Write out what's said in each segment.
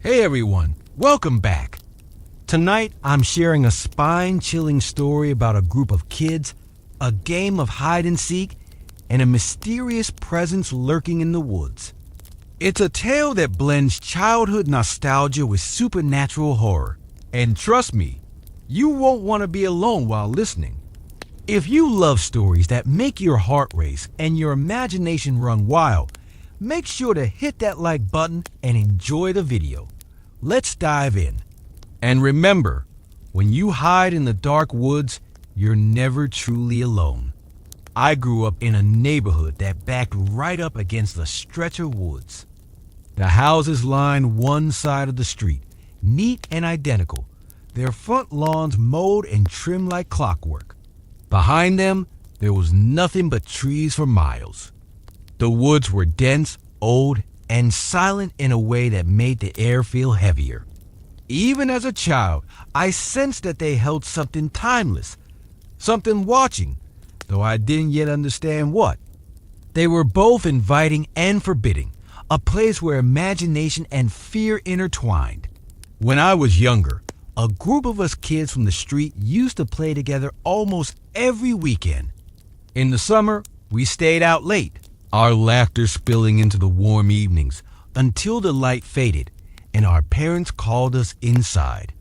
Hey everyone, welcome back. Tonight I'm sharing a spine-chilling story about a group of kids, a game of hide and seek, and a mysterious presence lurking in the woods. It's a tale that blends childhood nostalgia with supernatural horror. And trust me, you won't want to be alone while listening. If you love stories that make your heart race and your imagination run wild, make sure to hit that like button and enjoy the video. Let's dive in. And remember, when you hide in the dark woods, you're never truly alone. I grew up in a neighborhood that backed right up against a stretch of woods. The houses lined one side of the street, neat and identical, their front lawns mowed and trimmed like clockwork. Behind them, there was nothing but trees for miles. The woods were dense, old, and silent in a way that made the air feel heavier. Even as a child, I sensed that they held something timeless, something watching, though I didn't yet understand what. They were both inviting and forbidding, a place where imagination and fear intertwined. When I was younger, a group of us kids from the street used to play together almost every weekend. In the summer, we stayed out late, our laughter spilling into the warm evenings until the light faded and our parents called us inside.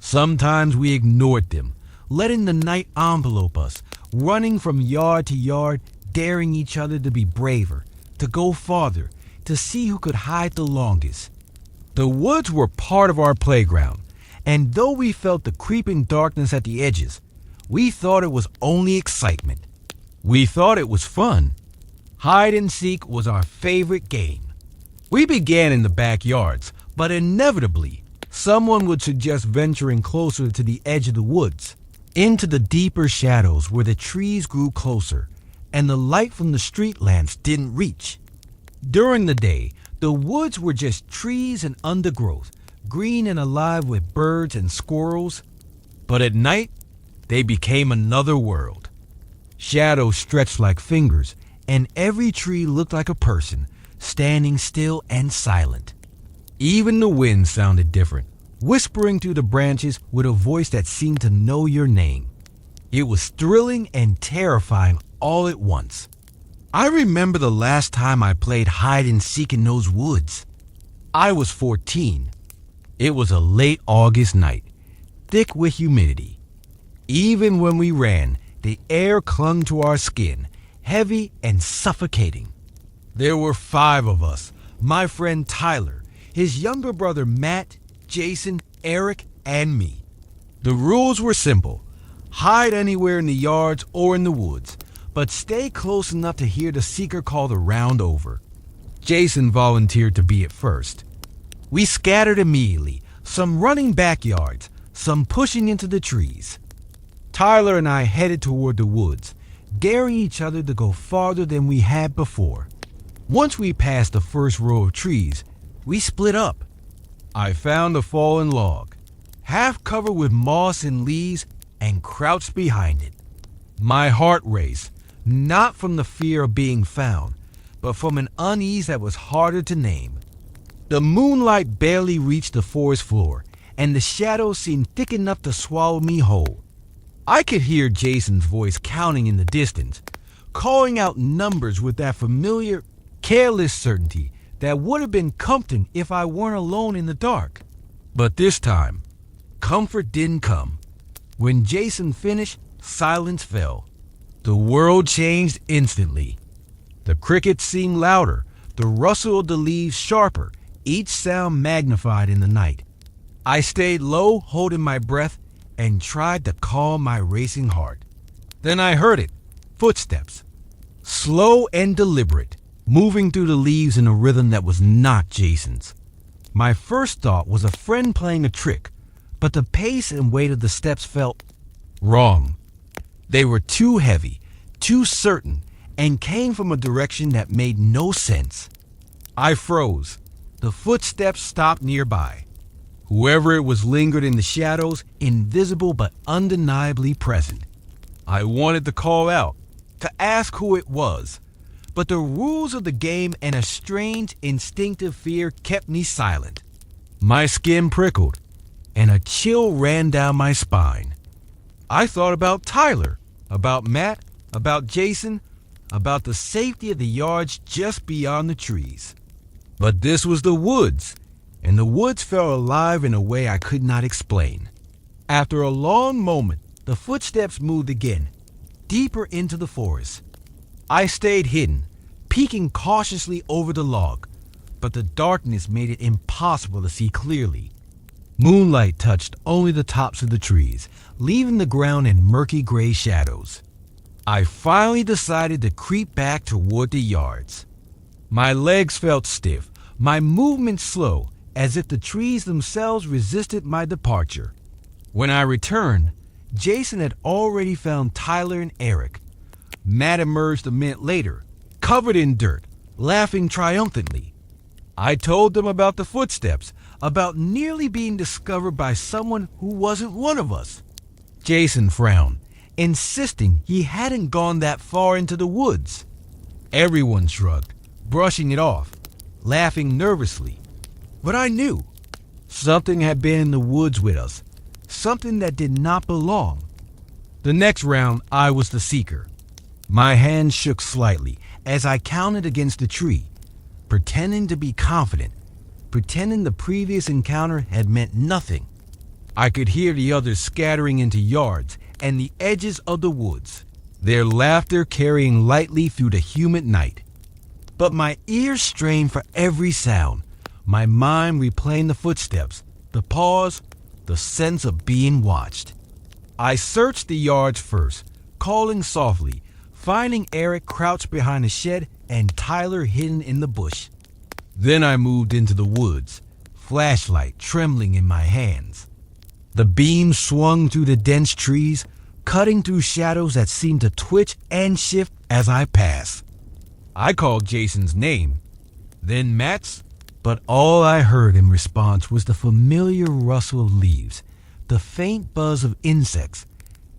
Sometimes we ignored them, letting the night envelope us, running from yard to yard, daring each other to be braver, to go farther, to see who could hide the longest. The woods were part of our playground, and though we felt the creeping darkness at the edges, we thought it was only excitement. We thought it was fun. Hide and seek was our favorite game. We began in the backyards, but inevitably, someone would suggest venturing closer to the edge of the woods, into the deeper shadows where the trees grew closer and the light from the street lamps didn't reach. During the day, the woods were just trees and undergrowth, green and alive with birds and squirrels. But at night, they became another world. Shadows stretched like fingers, and every tree looked like a person, standing still and silent. Even the wind sounded different, whispering through the branches with a voice that seemed to know your name. It was thrilling and terrifying all at once. I remember the last time I played hide and seek in those woods. I was 14. It was a late August night, thick with humidity. Even when we ran, the air clung to our skin, heavy and suffocating. There were 5 of us, my friend Tyler, his younger brother Matt, Jason, Eric, and me. The rules were simple. Hide anywhere in the yards or in the woods, but stay close enough to hear the seeker call the round over. Jason volunteered to be it first. We scattered immediately, some running backyards, some pushing into the trees. Tyler and I headed toward the woods, daring each other to go farther than we had before. Once we passed the first row of trees, we split up. I found a fallen log, half covered with moss and leaves, and crouched behind it. My heart raced, not from the fear of being found, but from an unease that was harder to name. The moonlight barely reached the forest floor, and the shadows seemed thick enough to swallow me whole. I could hear Jason's voice counting in the distance, calling out numbers with that familiar, careless certainty that would have been comforting if I weren't alone in the dark. But this time, comfort didn't come. When Jason finished, silence fell. The world changed instantly. The crickets seemed louder, the rustle of the leaves sharper, each sound magnified in the night. I stayed low, holding my breath, and tried to calm my racing heart. Then I heard it, footsteps, slow and deliberate, moving through the leaves in a rhythm that was not Jason's. My first thought was a friend playing a trick, but the pace and weight of the steps felt wrong. They were too heavy, too certain, and came from a direction that made no sense. I froze. The footsteps stopped nearby. Whoever it was lingered in the shadows, invisible but undeniably present. I wanted to call out, to ask who it was, but the rules of the game and a strange, instinctive fear kept me silent. My skin prickled, and a chill ran down my spine. I thought about Tyler, about Matt, about Jason, about the safety of the yards just beyond the trees. But this was the woods, and the woods felt alive in a way I could not explain. After a long moment, the footsteps moved again, deeper into the forest. I stayed hidden, peeking cautiously over the log, but the darkness made it impossible to see clearly. Moonlight touched only the tops of the trees, leaving the ground in murky gray shadows. I finally decided to creep back toward the yards. My legs felt stiff, my movement slow, as if the trees themselves resisted my departure. When I returned, Jason had already found Tyler and Eric. Matt emerged a minute later, covered in dirt, laughing triumphantly. I told them about the footsteps, about nearly being discovered by someone who wasn't one of us. Jason frowned, insisting he hadn't gone that far into the woods. Everyone shrugged, brushing it off, laughing nervously. But I knew something had been in the woods with us, something that did not belong. The next round, I was the seeker. My hands shook slightly as I counted against the tree, pretending to be confident, pretending the previous encounter had meant nothing. I could hear the others scattering into yards and the edges of the woods, their laughter carrying lightly through the humid night. But my ears strained for every sound, my mind replaying the footsteps, the pause, the sense of being watched. I searched the yards first, calling softly, finding Eric crouched behind a shed and Tyler hidden in the bush. Then I moved into the woods, flashlight trembling in my hands. The beam swung through the dense trees, cutting through shadows that seemed to twitch and shift as I passed. I called Jason's name, then Matt's, but all I heard in response was the familiar rustle of leaves, the faint buzz of insects,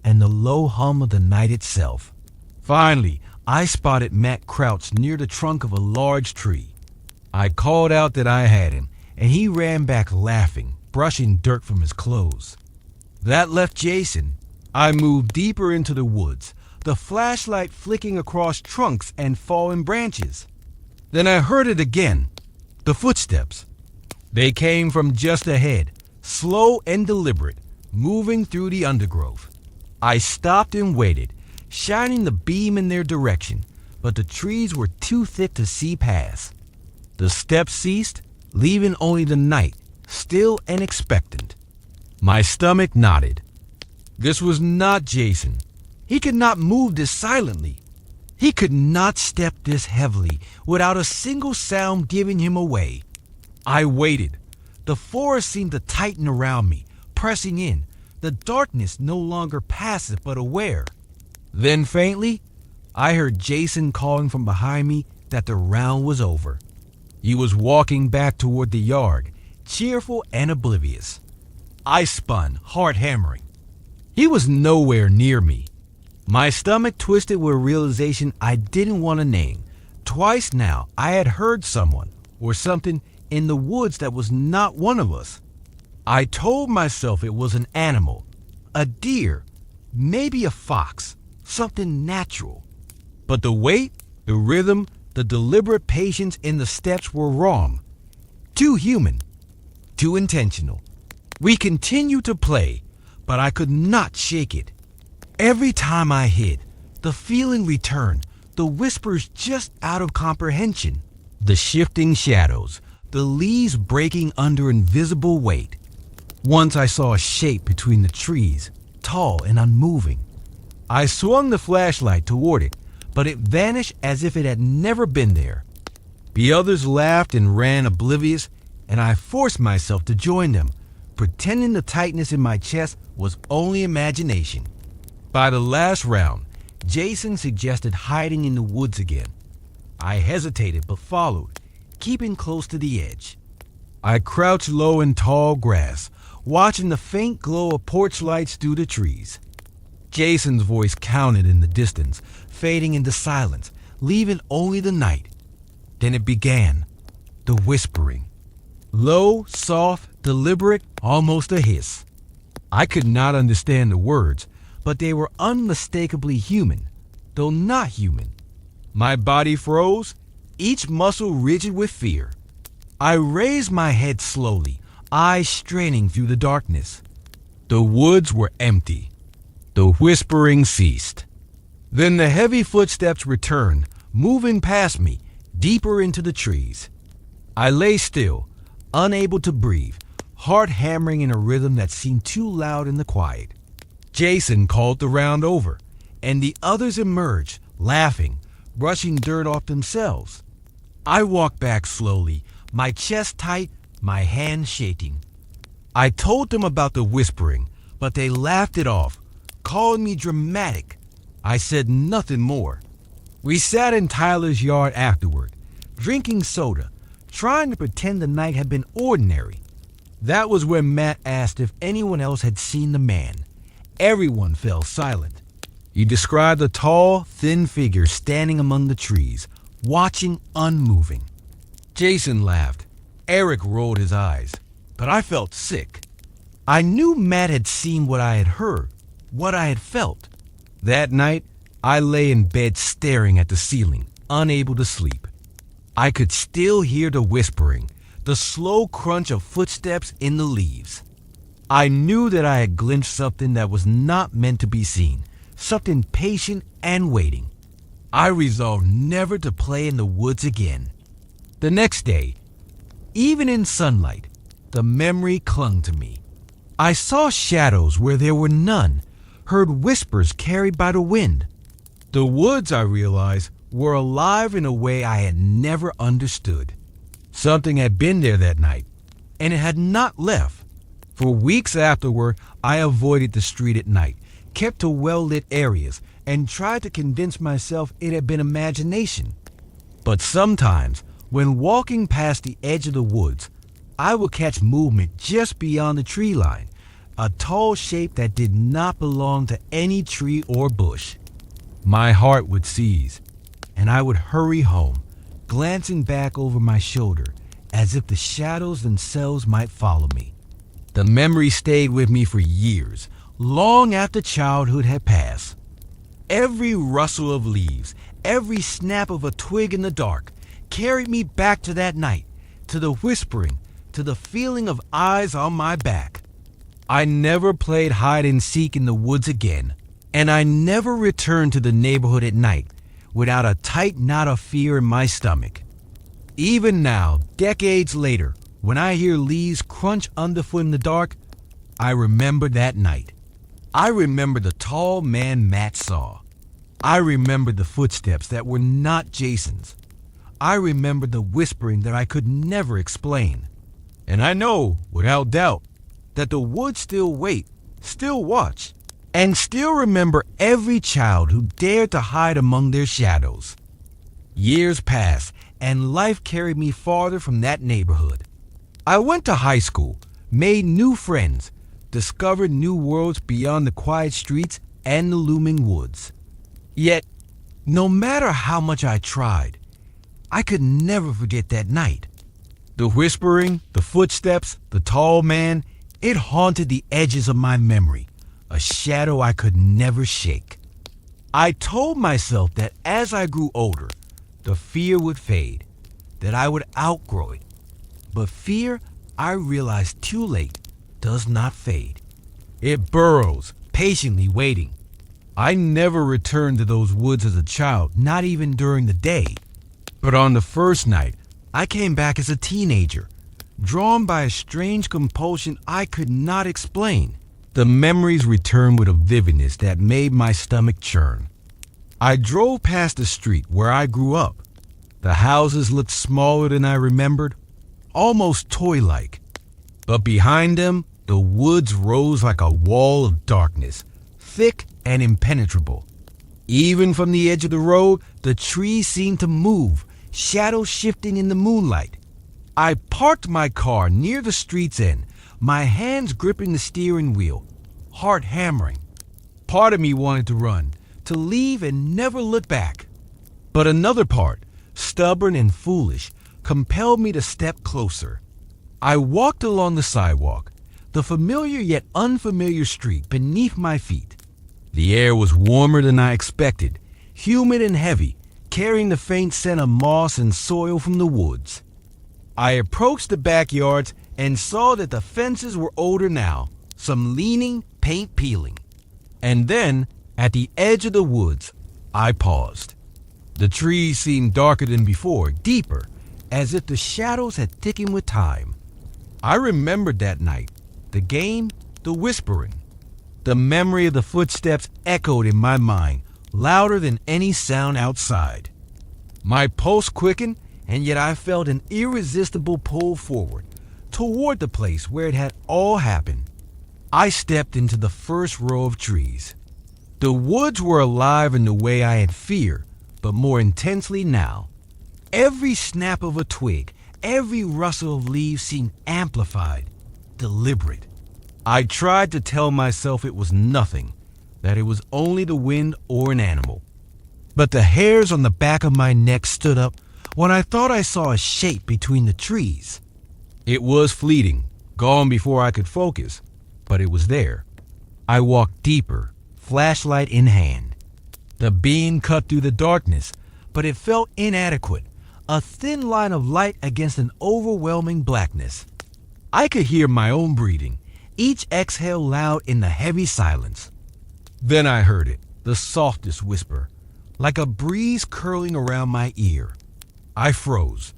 and the low hum of the night itself. Finally, I spotted Matt crouched near the trunk of a large tree. I called out that I had him, and he ran back laughing, brushing dirt from his clothes. That left Jason. I moved deeper into the woods, the flashlight flicking across trunks and fallen branches. Then I heard it again, the footsteps. They came from just ahead, slow and deliberate, moving through the undergrowth. I stopped and waited, shining the beam in their direction, but the trees were too thick to see past. The steps ceased, leaving only the night, still and expectant. My stomach knotted. This was not Jason. He could not move this silently. He could not step this heavily without a single sound giving him away. I waited. The forest seemed to tighten around me, pressing in, the darkness no longer passive but aware. Then faintly, I heard Jason calling from behind me that the round was over. He was walking back toward the yard, cheerful and oblivious. I spun, heart hammering. He was nowhere near me. My stomach twisted with a realization I didn't want to name. Twice now, I had heard someone or something in the woods that was not one of us. I told myself it was an animal, a deer, maybe a fox, something natural. But the weight, the rhythm, the deliberate patience in the steps were wrong. Too human, too intentional. We continued to play, but I could not shake it. Every time I hid, the feeling returned, the whispers just out of comprehension, the shifting shadows, the leaves breaking under invisible weight. Once I saw a shape between the trees, tall and unmoving. I swung the flashlight toward it, but it vanished as if it had never been there. The others laughed and ran oblivious, and I forced myself to join them, pretending the tightness in my chest was only imagination. By the last round, Jason suggested hiding in the woods again. I hesitated but followed, keeping close to the edge. I crouched low in tall grass, watching the faint glow of porch lights through the trees. Jason's voice counted in the distance, fading into silence, leaving only the night. Then it began, the whispering. Low, soft, deliberate, almost a hiss. I could not understand the words, but they were unmistakably human, though not human. My body froze, each muscle rigid with fear. I raised my head slowly, eyes straining through the darkness. The woods were empty. The whispering ceased. Then the heavy footsteps returned, moving past me, deeper into the trees. I lay still, unable to breathe, heart hammering in a rhythm that seemed too loud in the quiet. Jason called the round over, and the others emerged, laughing, brushing dirt off themselves. I walked back slowly, my chest tight, my hands shaking. I told them about the whispering, but they laughed it off, calling me dramatic. I said nothing more. We sat in Tyler's yard afterward, drinking soda, trying to pretend the night had been ordinary. That was when Matt asked if anyone else had seen the man. Everyone fell silent. He described a tall, thin figure standing among the trees, watching unmoving. Jason laughed. Eric rolled his eyes. But I felt sick. I knew Matt had seen what I had heard, what I had felt. That night, I lay in bed staring at the ceiling, unable to sleep. I could still hear the whispering, the slow crunch of footsteps in the leaves. I knew that I had glimpsed something that was not meant to be seen, something patient and waiting. I resolved never to play in the woods again. The next day, even in sunlight, the memory clung to me. I saw shadows where there were none, heard whispers carried by the wind. The woods, I realized, were alive in a way I had never understood. Something had been there that night, and it had not left. For weeks afterward, I avoided the street at night, kept to well-lit areas, and tried to convince myself it had been imagination. But sometimes, when walking past the edge of the woods, I would catch movement just beyond the tree line, a tall shape that did not belong to any tree or bush. My heart would seize, and I would hurry home, glancing back over my shoulder as if the shadows themselves might follow me. The memory stayed with me for years, long after childhood had passed. Every rustle of leaves, every snap of a twig in the dark, carried me back to that night, to the whispering, to the feeling of eyes on my back. I never played hide and seek in the woods again, and I never returned to the neighborhood at night without a tight knot of fear in my stomach. Even now, decades later, when I hear leaves crunch underfoot in the dark, I remember that night. I remember the tall man Matt saw. I remember the footsteps that were not Jason's. I remember the whispering that I could never explain. And I know, without doubt, that the woods still wait, still watch, and still remember every child who dared to hide among their shadows. Years passed, and life carried me farther from that neighborhood. I went to high school, made new friends, discovered new worlds beyond the quiet streets and the looming woods. Yet, no matter how much I tried, I could never forget that night. The whispering, the footsteps, the tall man, it haunted the edges of my memory, a shadow I could never shake. I told myself that as I grew older, the fear would fade, that I would outgrow it. But fear, I realized too late, does not fade. It burrows, patiently waiting. I never returned to those woods as a child, not even during the day. But on the first night, I came back as a teenager, drawn by a strange compulsion I could not explain. The memories returned with a vividness that made my stomach churn. I drove past the street where I grew up. The houses looked smaller than I remembered, almost toy-like. But behind them, the woods rose like a wall of darkness, thick and impenetrable. Even from the edge of the road, the trees seemed to move, shadows shifting in the moonlight. I parked my car near the street's end, my hands gripping the steering wheel, heart hammering. Part of me wanted to run, to leave and never look back. But another part, stubborn and foolish, compelled me to step closer. I walked along the sidewalk, the familiar yet unfamiliar street beneath my feet. The air was warmer than I expected, humid and heavy, carrying the faint scent of moss and soil from the woods. I approached the backyards and saw that the fences were older now, some leaning, paint peeling. And then, at the edge of the woods, I paused. The trees seemed darker than before, deeper, as if the shadows had thickened with time. I remembered that night, the game, the whispering. The memory of the footsteps echoed in my mind, louder than any sound outside. My pulse quickened, and yet I felt an irresistible pull forward, toward the place where it had all happened. I stepped into the first row of trees. The woods were alive in the way I had feared, but more intensely now. Every snap of a twig, every rustle of leaves seemed amplified, deliberate. I tried to tell myself it was nothing, that it was only the wind or an animal. But the hairs on the back of my neck stood up when I thought I saw a shape between the trees. It was fleeting, gone before I could focus, but it was there. I walked deeper, flashlight in hand. The beam cut through the darkness, but it felt inadequate, a thin line of light against an overwhelming blackness. I could hear my own breathing, each exhale loud in the heavy silence. Then I heard it, the softest whisper, like a breeze curling around my ear. I froze.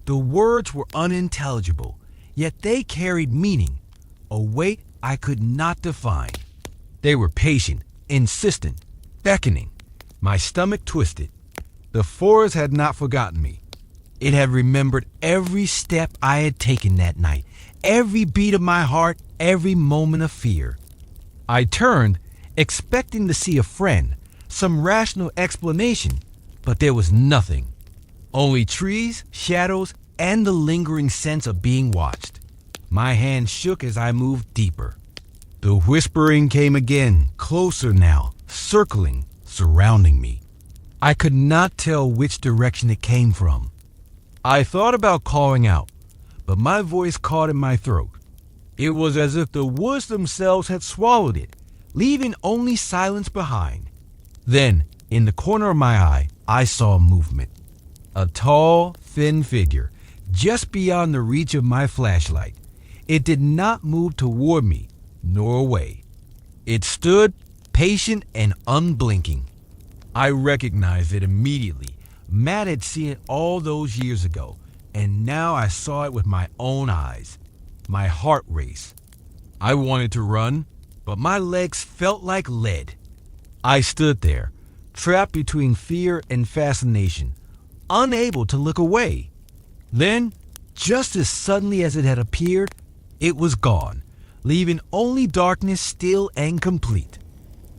The words were unintelligible, yet they carried meaning, a weight I could not define. They were patient, insistent, beckoning. My stomach twisted. The forest had not forgotten me. It had remembered every step I had taken that night, every beat of my heart, every moment of fear. I turned, expecting to see a friend, some rational explanation, but there was nothing. Only trees, shadows, and the lingering sense of being watched. My hand shook as I moved deeper. The whispering came again, closer now, circling, surrounding me. I could not tell which direction it came from. I thought about calling out, but my voice caught in my throat. It was as if the woods themselves had swallowed it, leaving only silence behind. Then, in the corner of my eye, I saw movement. A tall, thin figure, just beyond the reach of my flashlight. It did not move toward me, nor away. It stood, patient and unblinking. I recognized it immediately. Matt had seen it all those years ago, and now I saw it with my own eyes. My heart raced. I wanted to run, but my legs felt like lead. I stood there, trapped between fear and fascination, unable to look away. Then, just as suddenly as it had appeared, it was gone, leaving only darkness still and complete.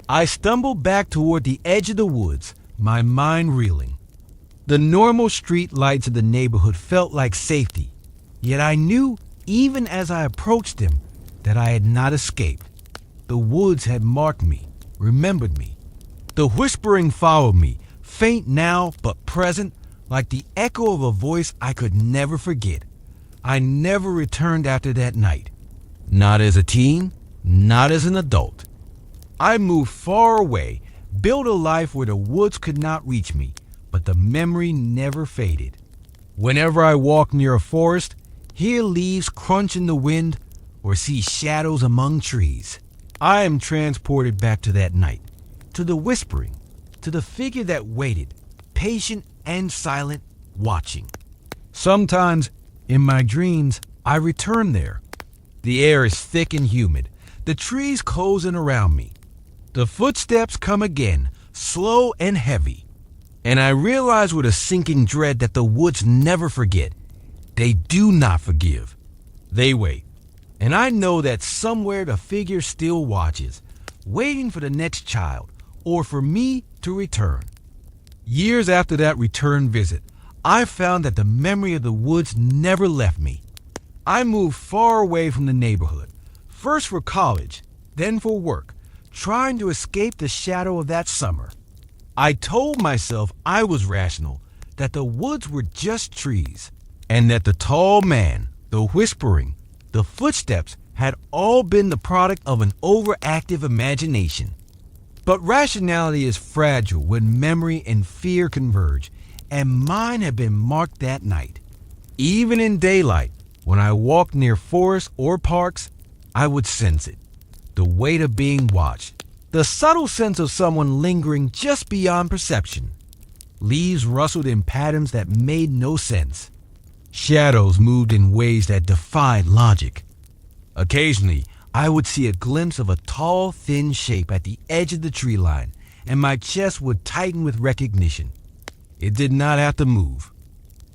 I stumbled back toward the edge of the woods, my mind reeling. The normal street lights of the neighborhood felt like safety, yet I knew, even as I approached them, that I had not escaped. The woods had marked me, remembered me. The whispering followed me, faint now but present, like the echo of a voice I could never forget. I never returned after that night. Not as a teen, not as an adult. I moved far away, built a life where the woods could not reach me, but the memory never faded. Whenever I walk near a forest, hear leaves crunch in the wind, or see shadows among trees, I am transported back to that night, to the whispering, to the figure that waited, patient and silent, watching. Sometimes, in my dreams, I return there. The air is thick and humid, the trees close in around me. The footsteps come again, slow and heavy. And I realize with a sinking dread that the woods never forget. They do not forgive. They wait. And I know that somewhere the figure still watches, waiting for the next child, or for me to return. Years after that return visit, I found that the memory of the woods never left me. I moved far away from the neighborhood, first for college, then for work, trying to escape the shadow of that summer. I told myself I was rational, that the woods were just trees, and that the tall man, the whispering, The footsteps had all been the product of an overactive imagination. But rationality is fragile when memory and fear converge, and mine had been marked that night. Even in daylight, when I walked near forests or parks, I would sense it. The weight of being watched. The subtle sense of someone lingering just beyond perception. Leaves rustled in patterns that made no sense. Shadows moved in ways that defied logic. Occasionally, I would see a glimpse of a tall, thin shape at the edge of the tree line, and my chest would tighten with recognition. It did not have to move.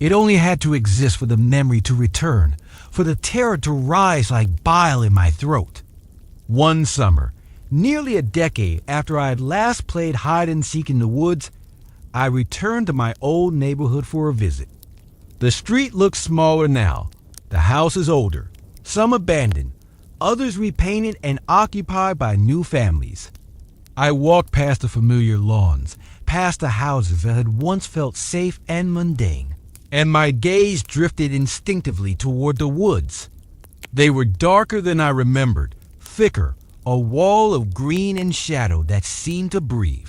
It only had to exist for the memory to return, for the terror to rise like bile in my throat. One summer, nearly a decade after I had last played hide and seek in the woods, I returned to my old neighborhood for a visit. The street looks smaller now. The houses older, some abandoned, others repainted and occupied by new families. I walked past the familiar lawns, past the houses that had once felt safe and mundane, and my gaze drifted instinctively toward the woods. They were darker than I remembered, thicker, a wall of green and shadow that seemed to breathe.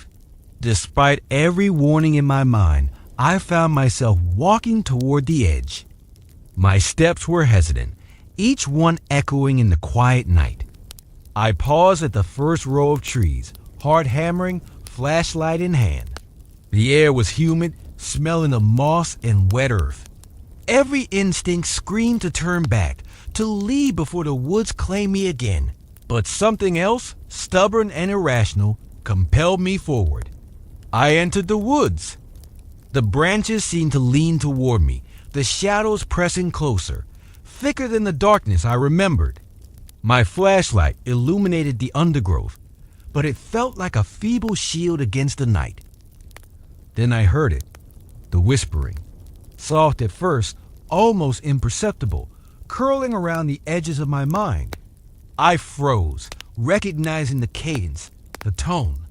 Despite every warning in my mind, I found myself walking toward the edge. My steps were hesitant, each one echoing in the quiet night. I paused at the first row of trees, hard hammering, flashlight in hand. The air was humid, smelling of moss and wet earth. Every instinct screamed to turn back, to leave before the woods claimed me again. But something else, stubborn and irrational, compelled me forward. I entered the woods. The branches seemed to lean toward me, the shadows pressing closer, thicker than the darkness I remembered. My flashlight illuminated the undergrowth, but it felt like a feeble shield against the night. Then I heard it, the whispering, soft at first, almost imperceptible, curling around the edges of my mind. I froze, recognizing the cadence, the tone.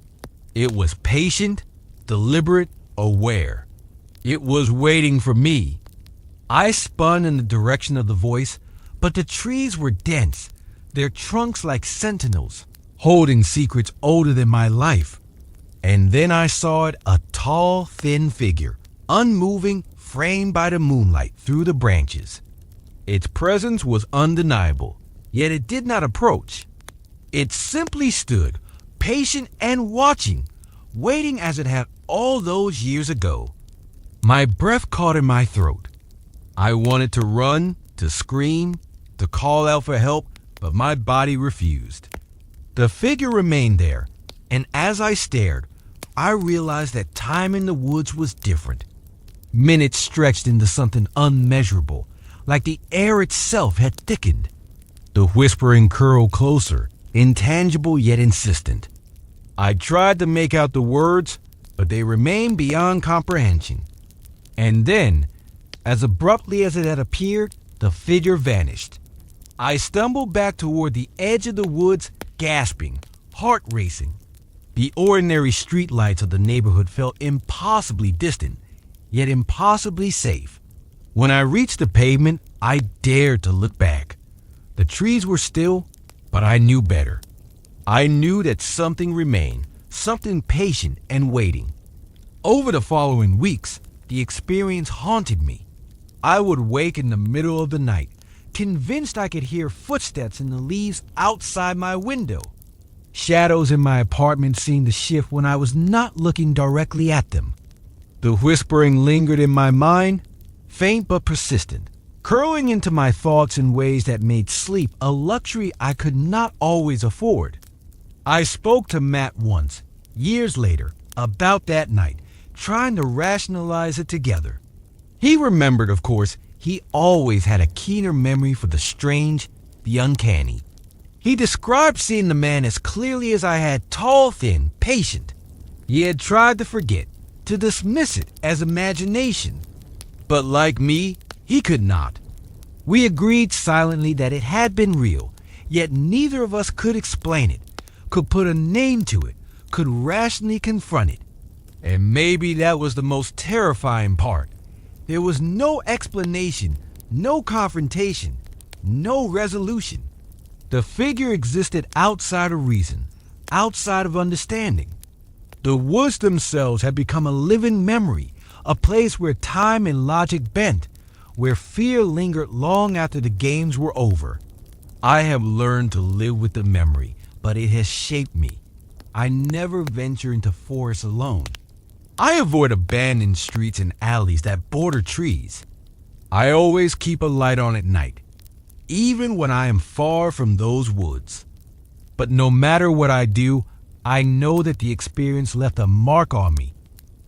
It was patient, deliberate, aware. It was waiting for me. I spun in the direction of the voice, but the trees were dense, their trunks like sentinels, holding secrets older than my life. And then I saw it, a tall, thin figure, unmoving, framed by the moonlight through the branches. Its presence was undeniable, yet it did not approach. It simply stood, patient and watching, waiting as it had all those years ago. My breath caught in my throat. I wanted to run, to scream, to call out for help, but my body refused. The figure remained there, and as I stared, I realized that time in the woods was different. Minutes stretched into something unmeasurable, like the air itself had thickened. The whispering curled closer, intangible yet insistent. I tried to make out the words, but they remained beyond comprehension. And then, as abruptly as it had appeared, the figure vanished. I stumbled back toward the edge of the woods, gasping, heart racing. The ordinary streetlights of the neighborhood felt impossibly distant, yet impossibly safe. When I reached the pavement, I dared to look back. The trees were still, but I knew better. I knew that something remained, something patient and waiting. Over the following weeks, the experience haunted me. I would wake in the middle of the night, convinced I could hear footsteps in the leaves outside my window. Shadows in my apartment seemed to shift when I was not looking directly at them. The whispering lingered in my mind, faint but persistent, curling into my thoughts in ways that made sleep a luxury I could not always afford. I spoke to Matt once, years later, about that night, trying to rationalize it together. He remembered, of course, he always had a keener memory for the strange, the uncanny. He described seeing the man as clearly as I had, tall, thin, patient. He had tried to forget, to dismiss it as imagination. But like me, he could not. We agreed silently that it had been real, yet neither of us could explain it, could put a name to it, could rationally confront it. And maybe that was the most terrifying part. There was no explanation, no confrontation, no resolution. The figure existed outside of reason, outside of understanding. The woods themselves had become a living memory, a place where time and logic bent, where fear lingered long after the games were over. I have learned to live with the memory, but it has shaped me. I never venture into forests alone. I avoid abandoned streets and alleys that border trees. I always keep a light on at night, even when I am far from those woods. But no matter what I do, I know that the experience left a mark on me,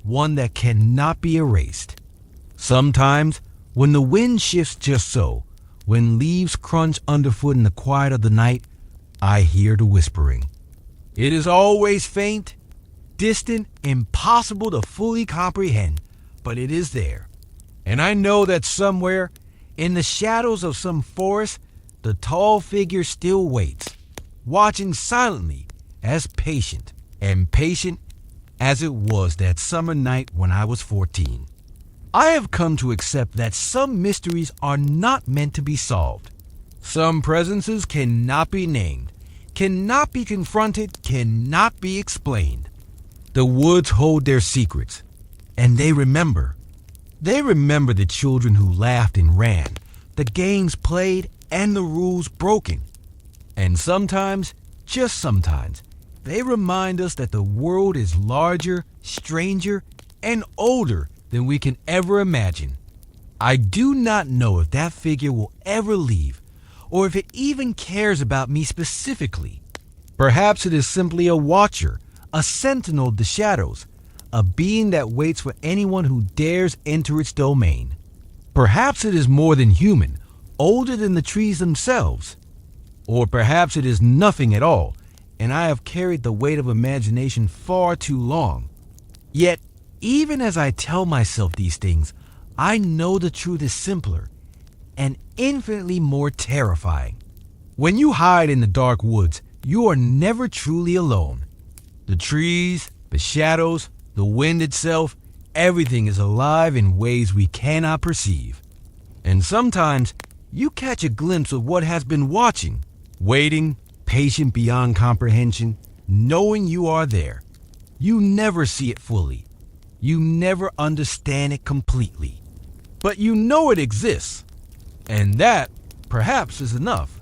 one that cannot be erased. Sometimes, when the wind shifts just so, when leaves crunch underfoot in the quiet of the night, I hear the whispering. It is always faint, distant, impossible to fully comprehend, but it is there. And I know that somewhere, in the shadows of some forest, the tall figure still waits, watching silently, as patient as it was that summer night when I was 14. I have come to accept that some mysteries are not meant to be solved. Some presences cannot be named, cannot be confronted, cannot be explained. The woods hold their secrets, and they remember. They remember the children who laughed and ran, the games played, and the rules broken. And sometimes, just sometimes, they remind us that the world is larger, stranger, and older than we can ever imagine. I do not know if that figure will ever leave, or if it even cares about me specifically. Perhaps it is simply a watcher, a sentinel of the shadows, a being that waits for anyone who dares enter its domain. Perhaps it is more than human, older than the trees themselves. Or perhaps it is nothing at all, and I have carried the weight of imagination far too long. Yet, even as I tell myself these things, I know the truth is simpler and infinitely more terrifying. When you hide in the dark woods, you are never truly alone. The trees, the shadows, the wind itself, everything is alive in ways we cannot perceive. And sometimes you catch a glimpse of what has been watching, waiting, patient beyond comprehension, knowing you are there. You never see it fully. You never understand it completely. But you know it exists. And that, perhaps, is enough.